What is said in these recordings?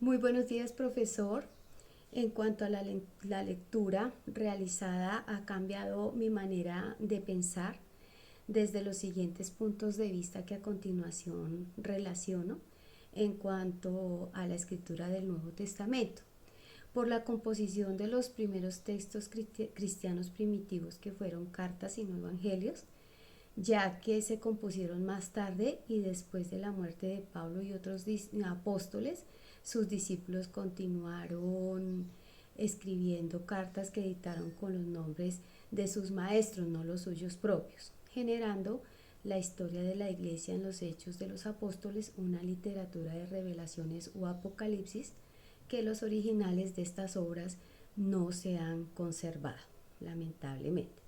Muy buenos días, profesor. En cuanto a la lectura realizada, ha cambiado mi manera de pensar desde los siguientes puntos de vista que a continuación relaciono en cuanto a la escritura del Nuevo Testamento. Por la composición de los primeros textos cristianos primitivos que fueron cartas y no evangelios, ya que se compusieron más tarde y después de la muerte de Pablo y otros apóstoles, sus discípulos continuaron escribiendo cartas que editaron con los nombres de sus maestros, no los suyos propios, generando la historia de la iglesia en los Hechos de los Apóstoles, una literatura de revelaciones o apocalipsis que los originales de estas obras no se han conservado, lamentablemente.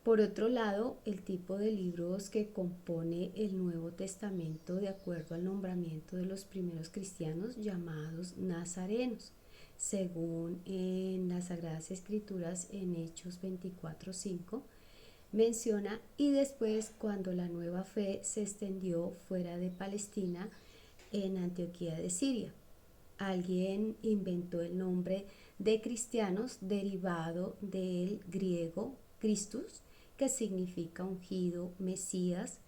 Por otro lado, el tipo de libros que compone el Nuevo Testamento de acuerdo al nombramiento de los primeros cristianos llamados nazarenos, según en las Sagradas Escrituras en Hechos 24:5 menciona, y después cuando la nueva fe se extendió fuera de Palestina, en Antioquía de Siria. Alguien inventó el nombre de cristianos derivado del griego Christus, que significa ungido, Mesías,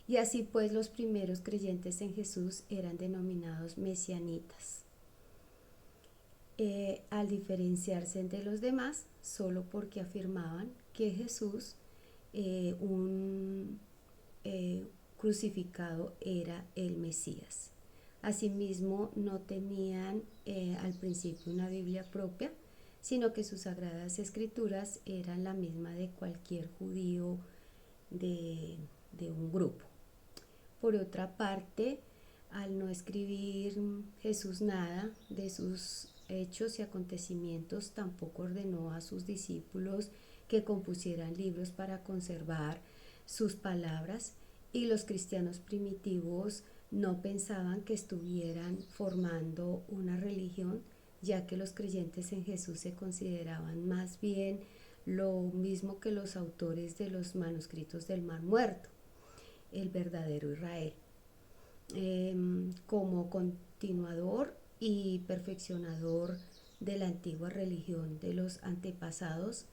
y así pues los primeros creyentes en Jesús eran denominados mesianitas, al diferenciarse de los demás solo porque afirmaban que Jesús, un crucificado, era el Mesías. Asimismo, no tenían al principio una Biblia propia, sino que sus sagradas escrituras eran la misma de cualquier judío de, de un grupo. Por otra parte, al no escribir Jesús nada de sus hechos y acontecimientos, tampoco ordenó a sus discípulos que compusieran libros para conservar sus palabras, y los cristianos primitivos no pensaban que estuvieran formando una religión, ya que los creyentes en Jesús se consideraban más bien lo mismo que los autores de los manuscritos del Mar Muerto, el verdadero Israel, como continuador y perfeccionador de la antigua religión de los antepasados,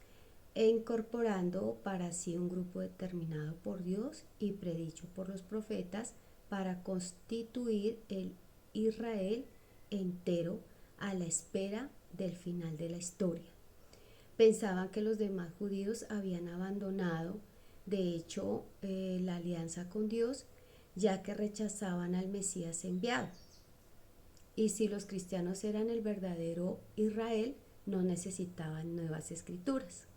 e incorporando para sí un grupo determinado por Dios y predicho por los profetas para constituir el Israel entero a la espera del final de la historia. Pensaban que los demás judíos habían abandonado, de hecho, la alianza con Dios, ya que rechazaban al Mesías enviado. Y si los cristianos eran el verdadero Israel, no necesitaban nuevas escrituras.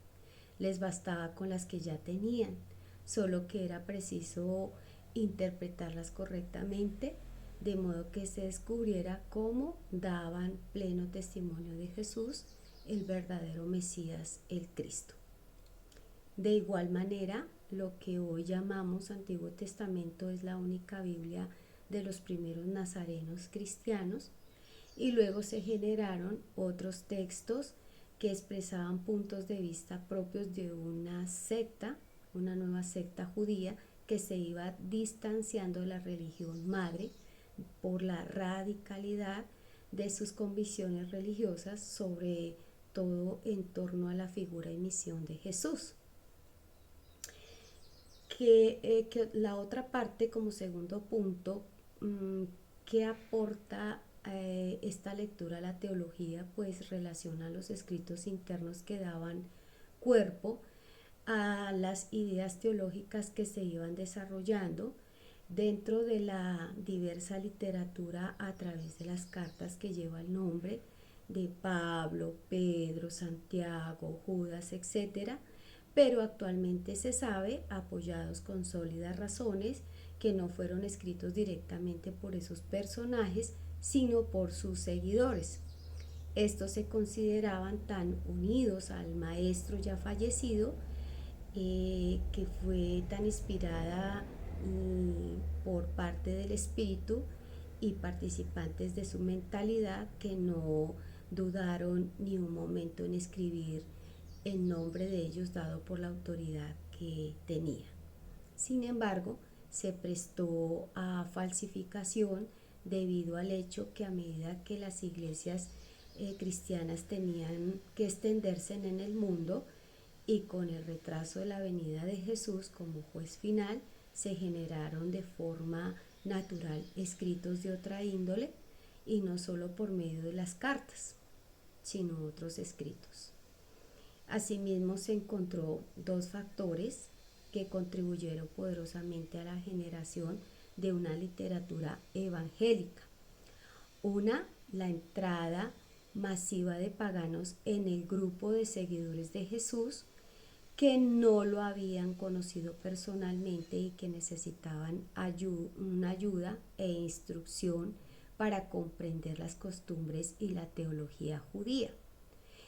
Les bastaba con las que ya tenían, solo que era preciso interpretarlas correctamente, de modo que se descubriera cómo daban pleno testimonio de Jesús, el verdadero Mesías, el Cristo. De igual manera, lo que hoy llamamos Antiguo Testamento es la única Biblia de los primeros nazarenos cristianos, y luego se generaron otros textos que expresaban puntos de vista propios de una secta, una nueva secta judía que se iba distanciando de la religión madre por la radicalidad de sus convicciones religiosas, sobre todo en torno a la figura y misión de Jesús. Que la otra parte, como segundo punto, que aporta esta lectura a la teología, pues relaciona los escritos internos que daban cuerpo a las ideas teológicas que se iban desarrollando dentro de la diversa literatura a través de las cartas que lleva el nombre de Pablo, Pedro, Santiago, Judas, etcétera, pero actualmente se sabe, apoyados con sólidas razones, que no fueron escritos directamente por esos personajes, sino por sus seguidores. Estos se consideraban tan unidos al maestro ya fallecido, que fue tan inspirada por parte del espíritu y participantes de su mentalidad, que no dudaron ni un momento en escribir en nombre de ellos, dado por la autoridad que tenía. Sin embargo, se prestó a falsificación debido al hecho que a medida que las iglesias cristianas tenían que extenderse en el mundo y con el retraso de la venida de Jesús como juez final, se generaron de forma natural escritos de otra índole y no solo por medio de las cartas, sino otros escritos. Asimismo, se encontró dos factores que contribuyeron poderosamente a la generación de una literatura evangélica. Una, la entrada masiva de paganos en el grupo de seguidores de Jesús que no lo habían conocido personalmente y que necesitaban una ayuda e instrucción para comprender las costumbres y la teología judía.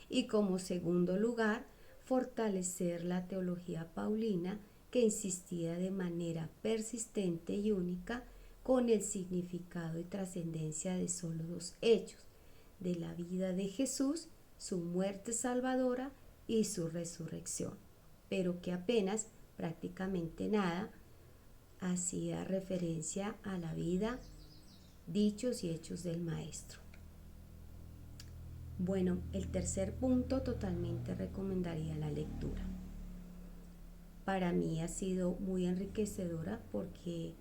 Y como segundo lugar, fortalecer la teología paulina que insistía de manera persistente y única con el significado y trascendencia de solo dos hechos, de la vida de Jesús, su muerte salvadora y su resurrección, pero que apenas, prácticamente nada, hacía referencia a la vida, dichos y hechos del Maestro. Bueno, el tercer punto, totalmente recomendaría la lectura. Para mí ha sido muy enriquecedora porque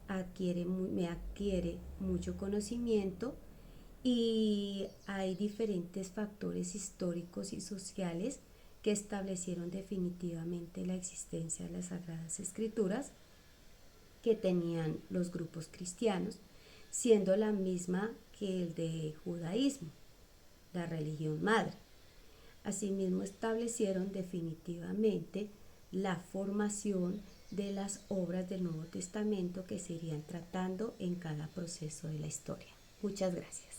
me adquiere mucho conocimiento y hay diferentes factores históricos y sociales que establecieron definitivamente la existencia de las Sagradas Escrituras que tenían los grupos cristianos, siendo la misma que el de judaísmo, la religión madre. Asimismo, establecieron definitivamente la formación de las obras del Nuevo Testamento que se irían tratando en cada proceso de la historia. Muchas gracias.